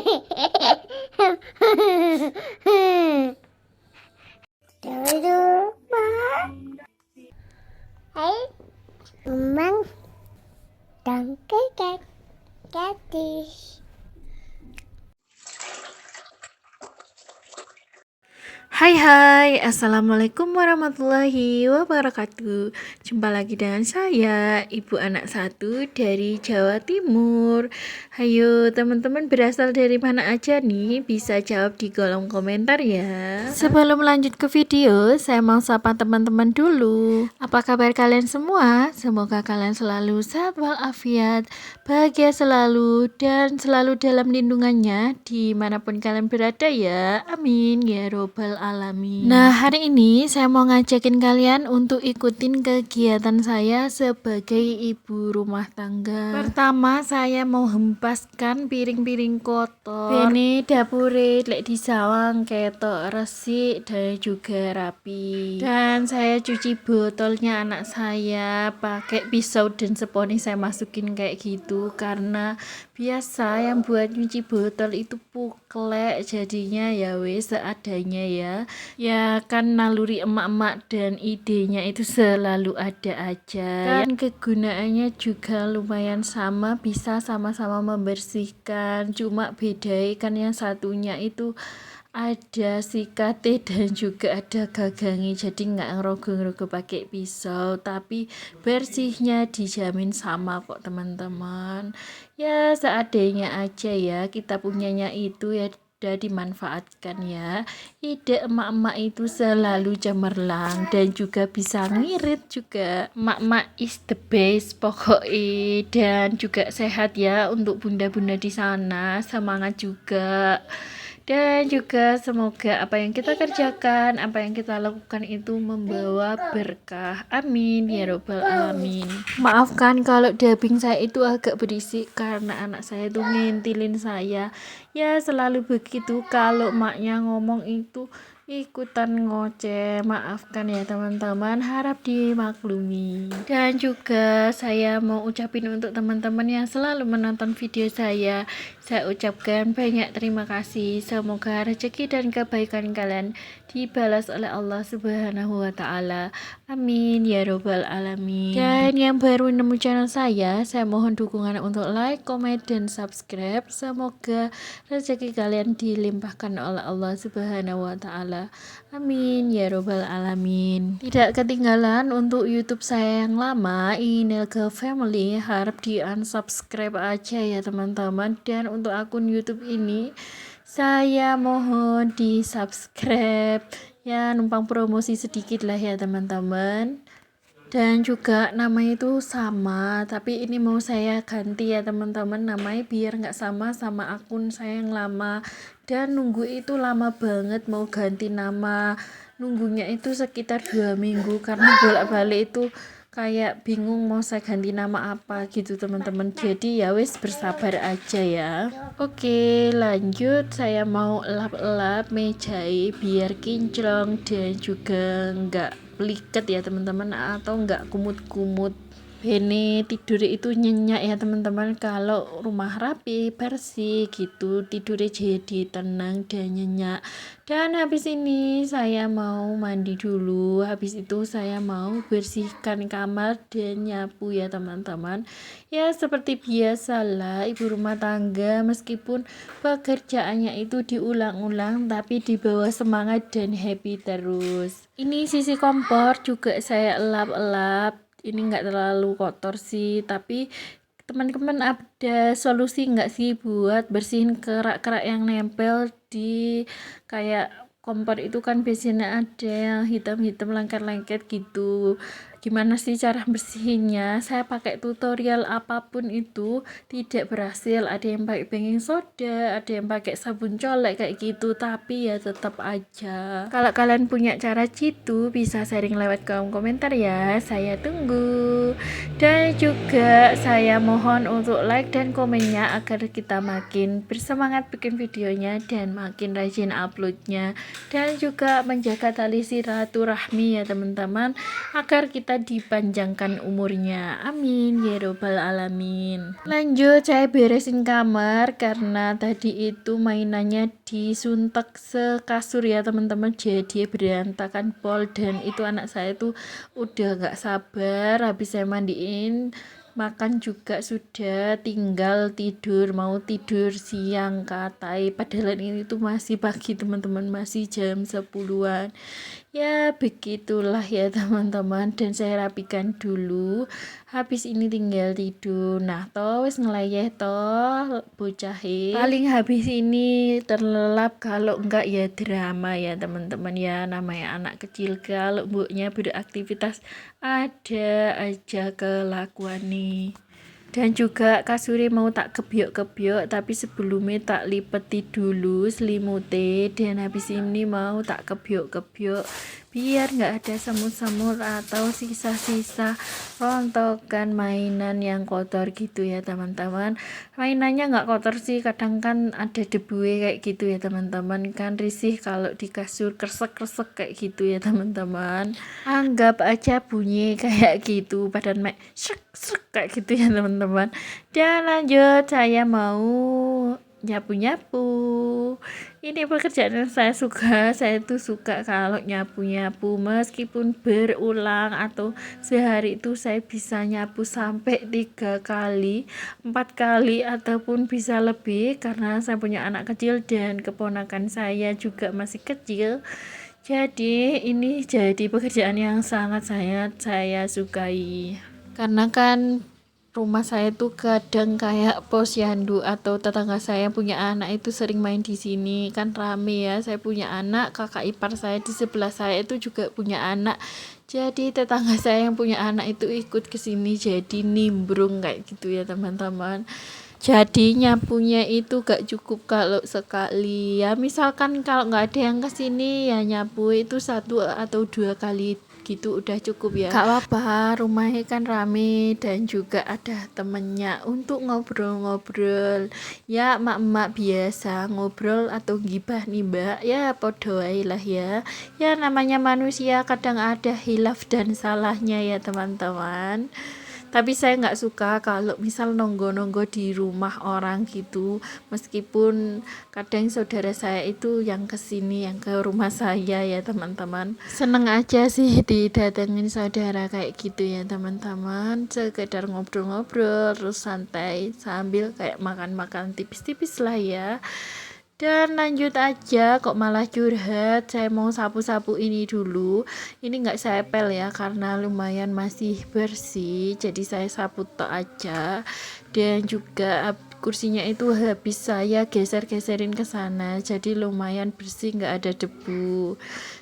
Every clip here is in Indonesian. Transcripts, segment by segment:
Dulu, hai, memang tangkai gadis. Hai hai, Assalamualaikum warahmatullahi wabarakatuh. Jumpa lagi dengan saya, Ibu Anak Satu dari Jawa Timur. Hayo teman-teman, berasal dari mana aja nih? Bisa jawab di kolom komentar ya. Sebelum lanjut ke video, saya mau sapa teman-teman dulu. Apa kabar kalian semua? Semoga kalian selalu sehat walafiat, bahagia selalu, dan selalu dalam lindungannya dimanapun kalian berada ya. Amin ya robbal alamin. Nah, hari ini saya mau ngajakin kalian untuk ikutin kegiatan saya sebagai ibu rumah tangga. Pertama, saya mau hempaskan piring-piring kotor. Ini dapure lek disawang ketok resik dan juga rapi. Dan saya cuci botolnya anak saya pakai pisau dan sponi, saya masukin kayak gitu karena biasa yang buat nyuci botol itu puklek, jadinya ya wes seadanya ya. Ya kan naluri emak-emak dan idenya itu selalu ada aja. Kan kegunaannya juga lumayan sama, bisa sama-sama membersihkan. Cuma beda kan yang satunya itu ada sikate dan juga ada gagangi, jadi nggak ngerogoh-ngerogoh pakai pisau, tapi bersihnya dijamin sama kok teman-teman. Ya seadanya aja ya, kita punyanya itu ya udah dimanfaatkan ya. Ide emak-emak itu selalu cemerlang dan juga bisa ngirit juga. Emak-emak is the best pokoknya, dan juga sehat ya untuk bunda-bunda di sana, semangat juga. Dan juga semoga apa yang kita kerjakan, apa yang kita lakukan itu membawa berkah. Amin ya robbal alamin. Maafkan kalau dubbing saya itu agak berisik karena anak saya itu ngintilin saya. Ya selalu begitu, kalau maknya ngomong itu ikutan ngoceh. Maafkan ya teman-teman, harap dimaklumi. Dan juga saya mau ucapin untuk teman-teman yang selalu menonton video saya ucapkan banyak terima kasih. Semoga rezeki dan kebaikan kalian dibalas oleh Allah Subhanahu wa Ta'ala. Amin ya robbal alamin. Dan yang baru nemu channel saya mohon dukungan untuk like, comment, dan subscribe. Semoga rezeki kalian dilimpahkan oleh Allah Subhanahu wa Ta'ala. Amin ya robbal alamin. Tidak ketinggalan untuk YouTube saya yang lama, Inelga Family, harap di unsubscribe aja ya teman-teman. Dan untuk akun YouTube ini saya mohon di subscribe ya, numpang promosi sedikit lah ya teman-teman. Dan juga namanya itu sama, tapi ini mau saya ganti ya teman-teman namanya biar nggak sama sama akun saya yang lama. Dan nunggu itu lama banget mau ganti nama, nunggunya itu sekitar 2 minggu karena bolak-balik itu kayak bingung mau saya ganti nama apa gitu teman-teman. Jadi ya wes bersabar aja ya. Oke lanjut, saya mau elap-elap mejai biar kinclong dan juga enggak peliket ya teman-teman, atau enggak kumut-kumut. Bene tidur itu nyenyak ya teman-teman, kalau rumah rapi bersih gitu tidurnya jadi tenang dan nyenyak. Dan habis ini saya mau mandi dulu, habis itu saya mau bersihkan kamar dan nyapu ya teman-teman. Ya seperti biasalah ibu rumah tangga, meskipun pekerjaannya itu diulang-ulang tapi dibawa semangat dan happy terus. Ini sisi kompor juga saya elap-elap, ini enggak terlalu kotor sih, tapi teman-teman ada solusi enggak sih buat bersihin kerak-kerak yang nempel di kayak kompor itu? Kan biasanya ada yang hitam-hitam lengket-lengket gitu. Gimana sih cara bersihinnya? Saya pakai tutorial apapun itu tidak berhasil. Ada yang pakai baking soda, ada yang pakai sabun colek kayak gitu, tapi ya tetap aja. Kalau kalian punya cara gitu bisa sharing lewat kolom komentar ya, saya tunggu. Dan juga saya mohon untuk like dan komennya agar kita makin bersemangat bikin videonya dan makin rajin uploadnya. Dan juga menjaga tali silaturahmi ya teman-teman, agar kita kita dipanjangkan umurnya, amin ya robbal alamin. Lanjut, saya beresin kamar karena tadi itu mainannya disuntak sekasur ya teman-teman, jadi berantakan pol. Dan itu anak saya tuh udah gak sabar, habis saya mandiin makan juga sudah, tinggal tidur, mau tidur siang katai, padahal ini tuh masih pagi teman-teman, masih jam 10-an. Ya begitulah ya teman-teman, dan saya rapikan dulu, habis ini tinggal tidur. Nah toh wis ngelayeh toh bocahe, paling habis ini terlelap, kalau enggak ya drama ya teman-teman ya, namanya anak kecil, kalau mboknya beraktivitas ada aja kelakuan nih. Dan juga kasuri mau tak kebyok-kebyok, tapi sebelumnya tak lipeti dulu selimutnya, dan habis ini mau tak kebyok-kebyok biar nggak ada semut-semut atau sisa-sisa rontokan mainan yang kotor gitu ya teman-teman. Mainannya nggak kotor sih, kadang kan ada debu kayak gitu ya teman-teman, kan risih kalau di kasur kresek-kresek kayak gitu ya teman-teman. Anggap aja bunyi kayak gitu, badan mek srek kayak gitu ya teman-teman. Dan lanjut, saya mau nyapu-nyapu. Ini pekerjaan yang saya suka. Saya tuh suka kalau nyapu-nyapu, meskipun berulang atau sehari itu saya bisa nyapu sampai 3 kali, 4 kali, ataupun bisa lebih, karena saya punya anak kecil dan keponakan saya juga masih kecil. Jadi ini jadi pekerjaan yang sangat saya sukai, karena kan rumah saya tuh kadang kayak posyandu, atau tetangga saya yang punya anak itu sering main di sini, kan rame ya. Saya punya anak, kakak ipar saya di sebelah saya itu juga punya anak, jadi tetangga saya yang punya anak itu ikut ke sini, jadi nimbrung kayak gitu ya teman-teman. Jadi nyapunya itu gak cukup kalau sekali ya, misalkan kalau nggak ada yang kesini ya nyapu itu 1 atau 2 kali gitu udah cukup ya. Gak apa-apa, rumahnya kan rame dan juga ada temennya untuk ngobrol-ngobrol ya, emak-emak biasa ngobrol atau gibah nih mbak ya, podo ae lah ya. Ya namanya manusia kadang ada hilaf dan salahnya ya teman-teman. Tapi saya nggak suka kalau misal nonggo-nonggo di rumah orang gitu, meskipun kadang saudara saya itu yang kesini, yang ke rumah saya ya teman-teman. Seneng aja sih didatengin saudara kayak gitu ya teman-teman, sekedar ngobrol-ngobrol terus santai sambil kayak makan-makan tipis-tipis lah ya. Dan lanjut aja, kok malah curhat. Saya mau sapu-sapu ini dulu. Ini nggak saya pel ya, karena lumayan masih bersih, jadi saya sapu tok aja. Dan juga kursinya itu habis saya geser-geserin ke sana, jadi lumayan bersih, nggak ada debu.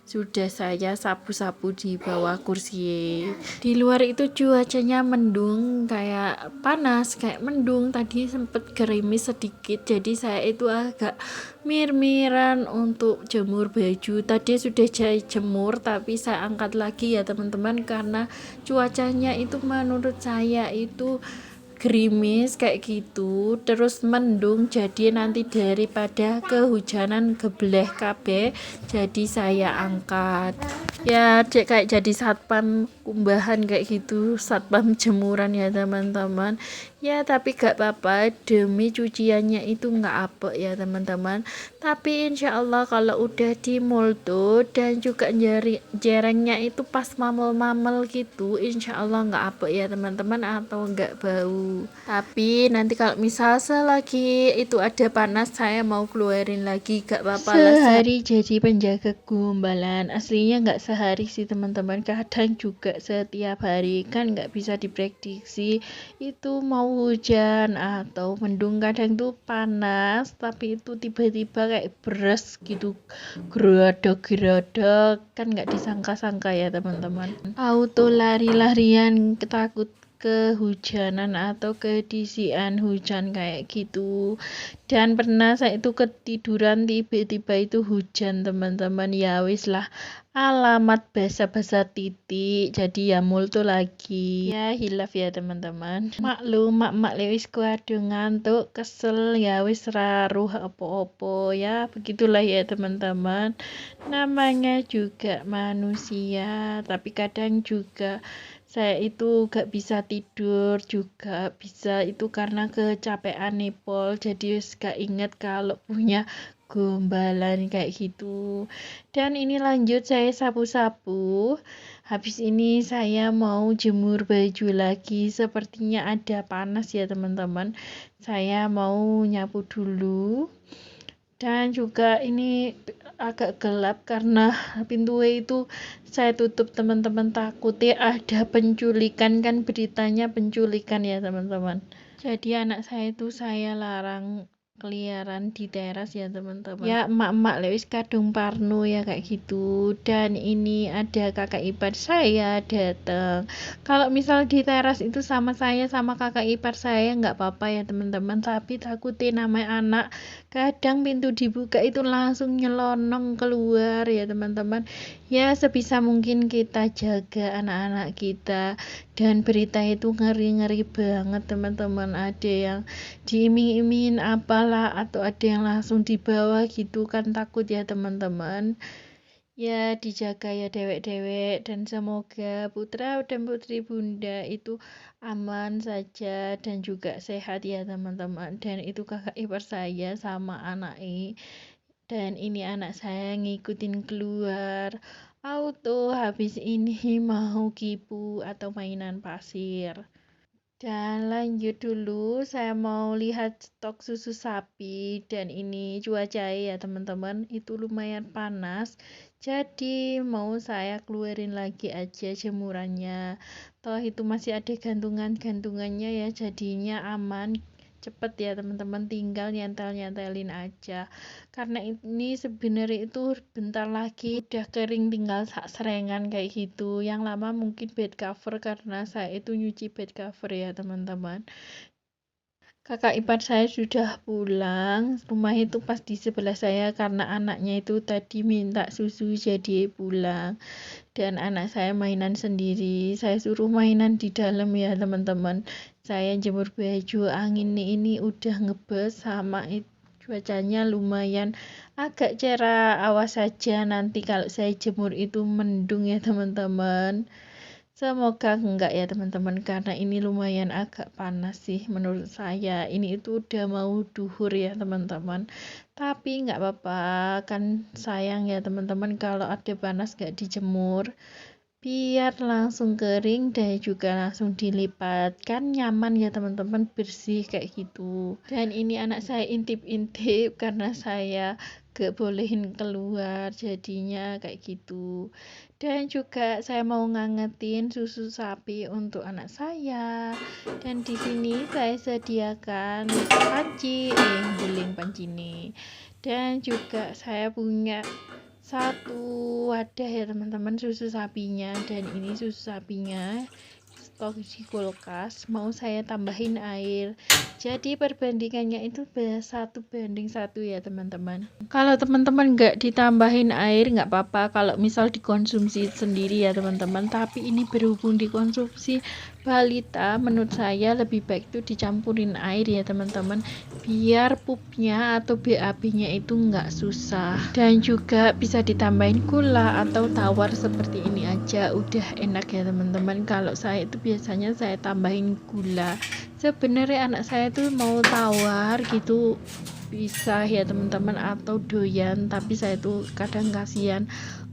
Sudah saya sapu-sapu di bawah kursi. Di luar itu cuacanya mendung, kayak panas, kayak mendung. Tadi sempet gerimis sedikit, jadi saya itu agak mir-miran untuk jemur baju. Tadi sudah saya jemur, tapi saya angkat lagi ya teman-teman, karena cuacanya itu menurut saya itu gerimis kayak gitu, terus mendung, jadi nanti daripada kehujanan gebleh kabeh, jadi saya angkat ya, kayak jadi satpam kumbahan kayak gitu, satpam jemuran ya teman-teman ya. Tapi gak apa-apa, demi cuciannya itu nggak apek ya teman-teman. Tapi insya Allah kalau udah di multo dan juga jerengnya itu pas mamel-mamel gitu, insya Allah nggak apek ya teman-teman, atau nggak bau. Tapi nanti kalau misal selagi itu ada panas, saya mau keluarin lagi, gak apa-apa lah. Sehari jadi penjaga gombalan, aslinya nggak sehari sih teman-teman, kadang juga setiap hari, kan nggak bisa diprediksi itu mau hujan atau mendung. Kadang tuh panas tapi itu tiba-tiba kayak beres gitu, gerodok kan nggak disangka-sangka ya teman-teman. Auto lari-larian takut kehujanan atau kedisian hujan kayak gitu. Dan pernah saya itu ketiduran, tiba-tiba itu hujan teman-teman, ya wis lah, alamat basa-basa titik, jadi ya multo lagi ya, hilaf ya teman-teman. Maklum mak lewis kuadu ngantuk kesel ya wis raruh opo-opo ya, begitulah ya teman-teman, namanya juga manusia. Tapi kadang juga saya itu gak bisa tidur juga, bisa itu karena kecapean nipol, jadi gak inget kalau punya gombalan kayak gitu. Dan ini lanjut saya sapu-sapu, habis ini saya mau jemur baju lagi, sepertinya ada panas ya teman-teman, saya mau nyapu dulu. Dan juga ini agak gelap karena pintu itu saya tutup teman-teman, takutnya ada penculikan, kan beritanya penculikan ya teman-teman. Jadi anak saya itu saya larang keliaran di teras ya teman-teman. Ya emak-emak lewis kadung parno ya kayak gitu. Dan ini ada kakak ipar saya datang. Kalau misal di teras itu sama saya sama kakak ipar saya nggak apa-apa ya teman-teman. Tapi takutin namanya anak, kadang pintu dibuka itu langsung nyelonong keluar ya teman-teman. Ya sebisa mungkin kita jaga anak-anak kita. Dan berita itu ngeri-ngeri banget teman-teman, ada yang diiming-imingin apalah atau ada yang langsung dibawa gitu kan, takut ya teman-teman. Ya dijaga ya dewek-dewek, dan semoga putra dan putri bunda itu aman saja dan juga sehat ya teman-teman. Dan itu kakak ipar saya sama anaknya, dan ini anak saya ngikutin keluar auto habis ini mau kipu atau mainan pasir. Dan lanjut dulu, saya mau lihat stok susu sapi, dan ini cuaca ya teman-teman, itu lumayan panas. Jadi mau saya keluarin lagi aja jemurannya. Toh itu masih ada gantungan-gantungannya ya, jadinya aman. Cepet ya teman-teman, tinggal nyentel-nyentelin aja. Karena ini sebenarnya itu bentar lagi udah kering, tinggal serengan kayak gitu. Yang lama mungkin bed cover karena saya itu nyuci bed cover ya teman-teman. Kakak ipar saya sudah pulang, rumah itu pas di sebelah saya karena anaknya itu tadi minta susu jadi pulang. Dan anak saya mainan sendiri, saya suruh mainan di dalam ya teman-teman. Saya jemur baju, angin ini udah ngebes sama cuacanya lumayan agak cerah. Awas saja nanti kalau saya jemur itu mendung ya teman-teman. Semoga enggak ya teman-teman, karena ini lumayan agak panas sih menurut saya. Ini itu udah mau duhur ya teman-teman, tapi nggak apa-apa, kan sayang ya teman-teman kalau ada panas nggak dijemur, biar langsung kering dan juga langsung dilipat, kan nyaman ya teman-teman, bersih kayak gitu. Dan ini anak saya intip-intip karena saya gak bolehin keluar, jadinya kayak gitu. Dan juga saya mau ngangetin susu sapi untuk anak saya, dan di sini saya sediakan guling panci ini. Dan juga saya punya satu wadah ya teman-teman susu sapinya, dan ini susu sapinya stok di kulkas, mau saya tambahin air, jadi perbandingannya itu 1:1 ya teman-teman. Kalau teman-teman nggak ditambahin air nggak apa-apa, kalau misal dikonsumsi sendiri ya teman-teman, tapi ini berhubung dikonsumsi balita, menurut saya lebih baik itu dicampurin air ya teman-teman, biar pupnya atau BAB-nya itu nggak susah. Dan juga bisa ditambahin gula atau tawar seperti ini aja udah enak ya teman-teman. Kalau saya itu biasanya saya tambahin gula. Sebenarnya anak saya tuh mau tawar gitu bisa ya teman-teman, atau doyan, tapi saya tuh kadang kasihan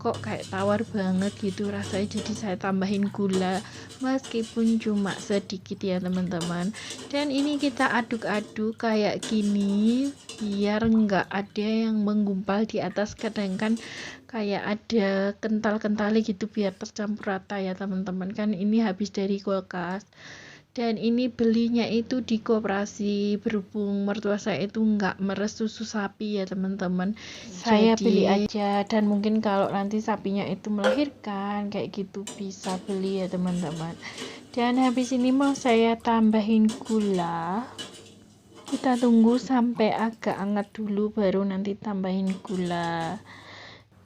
kok kayak tawar banget gitu rasanya, jadi saya tambahin gula meskipun cuma sedikit ya teman-teman. Dan ini kita aduk-aduk kayak gini biar nggak ada yang menggumpal di atas, kadang kan kayak ada kental-kental gitu, biar tercampur rata ya teman-teman. Kan ini habis dari kulkas, dan ini belinya itu di koperasi, berhubung mertua saya itu nggak meres susu sapi ya teman-teman, saya beli aja. Dan mungkin kalau nanti sapinya itu melahirkan kayak gitu bisa beli ya teman-teman. Dan habis ini mau saya tambahin gula, kita tunggu sampai agak hangat dulu baru nanti tambahin gula.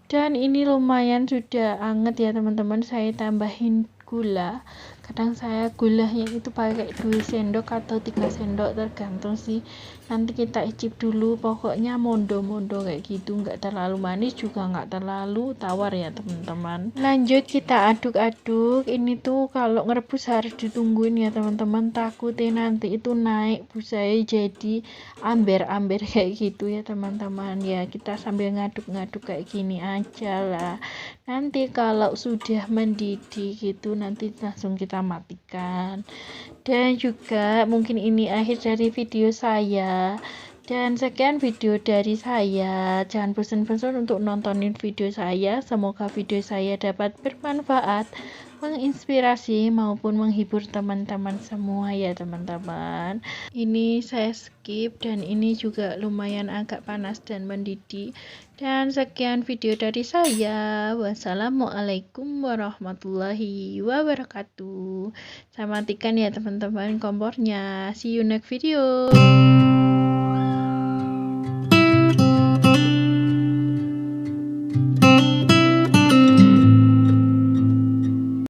Dan ini lumayan sudah hangat ya teman-teman, saya tambahin gula Kadang saya gulanya itu pakai 2 sendok atau 3 sendok, tergantung sih. Nanti kita icip dulu, pokoknya mondo-mondo kayak gitu, nggak terlalu manis juga nggak terlalu tawar ya teman-teman. Lanjut kita aduk-aduk. Ini tuh kalau ngerebus harus ditungguin ya teman-teman, takutnya nanti itu naik busanya jadi amber-amber kayak gitu ya teman-teman. Ya kita sambil ngaduk-ngaduk kayak gini aja lah. Nanti kalau sudah mendidih gitu nanti langsung kita matikan. Dan juga mungkin ini akhir dari video saya. Dan sekian video dari saya. Jangan bosan-bosan untuk nontonin video saya. Semoga video saya dapat bermanfaat, menginspirasi maupun menghibur teman-teman semua ya teman-teman. Ini saya skip dan ini juga lumayan agak panas dan mendidih. Dan sekian video dari saya. Wassalamualaikum warahmatullahi wabarakatuh. Saya matikan ya teman-teman kompornya. See you next video.